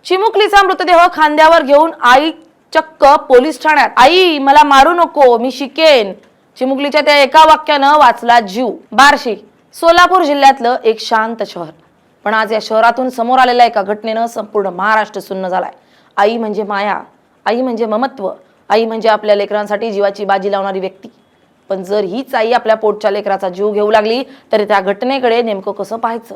चिमुकलीचा मृतदेह खांद्यावर घेऊन आई चक्क पोलीस ठाण्यात। आई मला मारू नको, मी शिकेन। चिमुकलीच्या त्या एका वाक्यानं वाचला जीव। बार्शी सोलापूर जिल्ह्यातलं एक शांत शहर, पण आज या शहरातून समोर आलेल्या एका घटनेनं संपूर्ण महाराष्ट्र सुन्न झालाय। आई म्हणजे माया, आई म्हणजे ममत्व, आई म्हणजे आपल्या लेकरांसाठी जीवाची बाजी लावणारी व्यक्ती। पण जर हीच आई आपल्या पोटच्या लेकराचा जीव घेऊ लागली तर त्या घटनेकडे नेमकं कसं पाहायचं?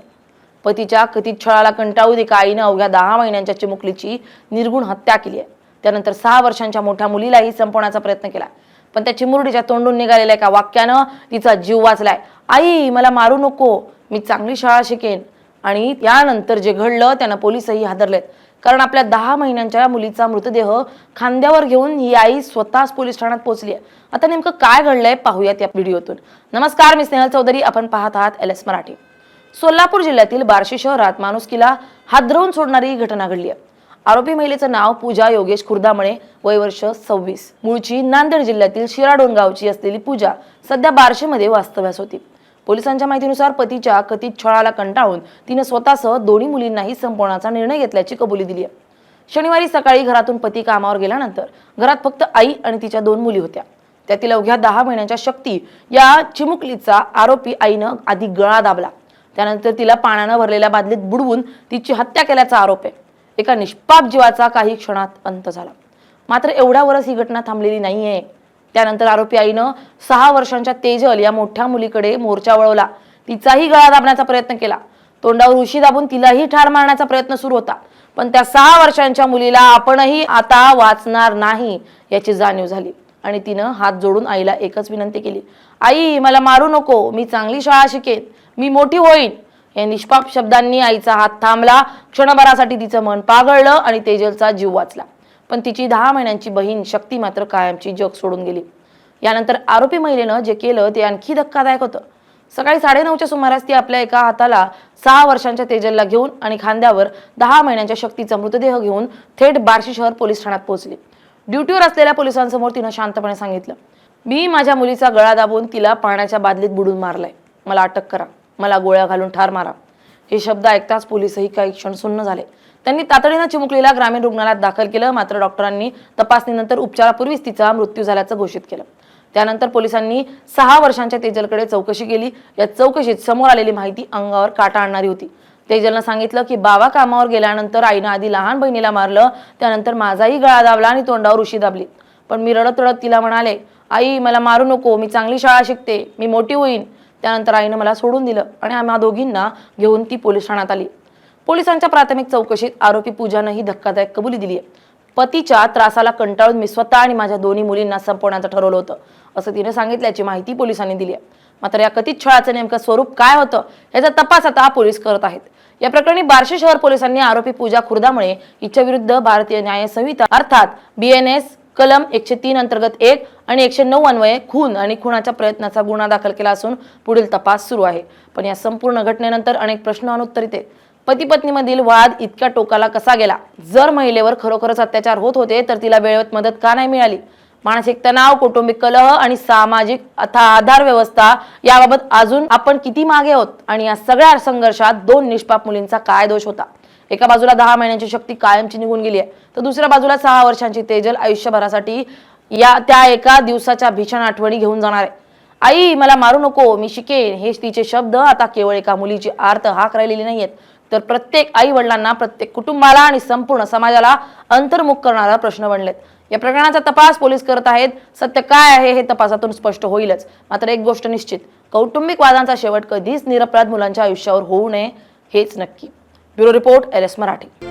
पतीच्या कथित छळाला कंटाळून एका आईनं अवघ्या 10 महिन्यांच्या चिमुकलीची निर्गुण हत्या केली आहे। त्यानंतर 6 वर्षांच्या मोठ्या मुलीलाही संपवण्याचा प्रयत्न केला, पण त्या चिमुरडीच्या तोंडून निघालेल्या एका वाक्यानं तिचा जीव वाचलाय। आई मला मारू नको, मी चांगली शाळा शिकेन। आणि यानंतर जे घडलं त्यानं पोलीसही हादरलेत, कारण आपल्या 10 महिन्यांच्या मुलीचा मृतदेह खांद्यावर घेऊन ही आई स्वतःच पोलीस ठाण्यात पोहोचली आहे। आता नेमकं काय घडलंय पाहूयात या व्हिडिओतून। नमस्कार, मी स्नेहल चौधरी, आपण पाहत आहात LS मराठी। सोलापूर जिल्ह्यातील बार्शी शहरात माणुसकीला हादरवून सोडणारी घटना घडली आहे। आरोपी महिलेचं नाव पूजा योगेश खुर्दामणे, वय वर्ष 26, मूळची नांदेड जिल्ह्यातील शिराडोन गावची असलेली पूजा सध्या बार्शीमध्ये वास्तव्यास होती। पोलिसांच्या माहितीनुसार पतीच्या कथित छळाला कंटाळून तिने स्वतःसह दोन्ही मुलींनाही संपवण्याचा निर्णय घेतल्याची कबुली दिली आहे। शनिवारी सकाळी घरातून पती कामावर गेल्यानंतर घरात फक्त आई आणि तिच्या 2 मुली होत्या। त्यातील अवघ्या 10 महिन्यांच्या शक्ती या चिमुकलीचा आरोपी आईनं आधी गळा दाबला, त्यानंतर तिला पाण्यानं भरलेल्या बादलीत बुडवून तिची हत्या केल्याचा आरोप आहे। एका निष्पाप जीवाचा काही क्षणात अंत झाला। मात्र एवढ्यावरच ही घटना थांबलेली नाहीये। त्यानंतर आरोपी आईनं 6 वर्षांच्या तेजल या मोठ्या मुलीकडे मोर्चा वळवला, तिचाही गळा दाबण्याचा प्रयत्न केला। तोंडावर उशी दाबून तिलाही ठार मारण्याचा प्रयत्न सुरू होता, पण त्या 6 वर्षांच्या मुलीला आपणही आता वाचणार नाही याची जाणीव झाली आणि तिनं हात जोडून आईला एकच विनंती केली, आई मला मारू नको, मी चांगली शाळा शिकेन, मी मोठी होईन। या निष्पाप शब्दांनी आईचा हात थांबला। क्षणभरासाठी तिचं मन पागळलं आणि तेजलचा जीव वाचला, पण तिची 10 महिन्यांची बहीण शक्ती मात्र कायमची जग सोडून गेली। यानंतर आरोपी महिलेनं जे केलं ते आणखी धक्कादायक होतं। सकाळी 9:30च्या सुमारास ती आपल्या एका हाताला 6 वर्षांच्या तेजलला घेऊन आणि खांद्यावर 10 महिन्यांच्या शक्तीचा मृतदेह घेऊन थेट बार्शी शहर पोलीस ठाण्यात पोहोचली। ड्युटीवर असलेल्या पोलिसांसमोर तिनं शांतपणे सांगितलं, मी माझ्या मुलीचा गळा दाबून तिला पाण्याच्या बादलीत बुडून मारलाय, मला अटक करा, मला गोळ्या घालून ठार मारा। हे शब्द ऐकताच पोलीसही काही क्षण सुन्न झाले। त्यांनी तातडीनं चिमुकलीला ग्रामीण रुग्णालयात दाखल केलं, मात्र डॉक्टरांनी तपासणीनंतर उपचारापूर्वीच तिचा मृत्यू झाल्याचं घोषित केलं। त्यानंतर पोलिसांनी 6 वर्षांच्या तेजलकडे चौकशी केली। या चौकशीत समोर आलेली माहिती अंगावर काटा आणणारी होती। तेजलनं सांगितलं की बाबा कामावर गेल्यानंतर आईनं आधी लहान बहिणीला मारलं, त्यानंतर माझाही गळा दाबला आणि तोंडावर उशी दाबली, पण मी रडत रडत तिला म्हणाले, आई मला मारू नको, मी चांगली शाळा शिकते, मी मोठी होईन। त्यानंतर आईनं मला सोडून दिलं आणि आम्हा दोघींना घेऊन ती पोलीस ठाण्यात आली। पोलिसांच्या प्राथमिक चौकशीत आरोपी पूजानं ही धक्कादायक कबुली दिली आहे। पतीच्या त्रासाला कंटाळून मी स्वतः आणि माझ्या दोन्ही मुलींना संपवण्याचं ठरवलं होतं, असं तिने सांगितल्याची माहिती पोलिसांनी दिली आहे। मात्र या कथित छळाचं नेमकं स्वरूप काय होतं याचा तपास आता पोलीस करत आहेत। या प्रकरणी बार्शी शहर पोलिसांनी आरोपी पूजा खुर्दामणे हिच्या विरुद्ध भारतीय न्याय संहिता अर्थात BNS कलम 103 अंतर्गत 1 आणि 109 अन्वये खून आणि खुनाच्या प्रयत्नाचा गुन्हा दाखल केला असून पुढील तपास सुरू आहे। पण या संपूर्ण घटनेनंतर अनेक प्रश्न अनुत्तरित आहेत। पती पत्नीमधील वाद इतक्या टोकाला कसा गेला? जर महिलेवर खरोखरच अत्याचार होत होते तर तिला वेळेत मदत का नाही मिळाली? मानसिक तणाव, कौटुंबिक कलह आणि सामाजिक आधार व्यवस्था याबाबत अजून आपण किती मागे आहोत? आणि या सगळ्या संघर्षात 2 निष्पाप मुलींचा काय दोष होता? एका बाजूला 10 महिन्यांची शक्ती कायमची निघून गेली आहे, तर दुसऱ्या बाजूला 6 वर्षांची तेजल आयुष्यभरासाठी त्या एका दिवसाच्या भीषण आठवणी घेऊन जाणार आहे। आई मला मारू नको, मी शिकेन, हे तिचे शब्द आता केवळ एका मुलीची आर्त हाक राहिलेली नाहीयेत, तर प्रत्येक आई वडिलांना, प्रत्येक कुटुंबाला आणि संपूर्ण समाजाला अंतर्मुख करणारा प्रश्न बनलेत। या प्रकरणाचा तपास पोलीस करत आहेत। सत्य काय आहे हे तपासातून स्पष्ट होईलच। मात्र एक गोष्ट निश्चित, कौटुंबिक वादांचा शेवट कधीच निरपराध मुलांच्या आयुष्यावर होऊ नये हेच नक्की। Bureau report LS Marathi.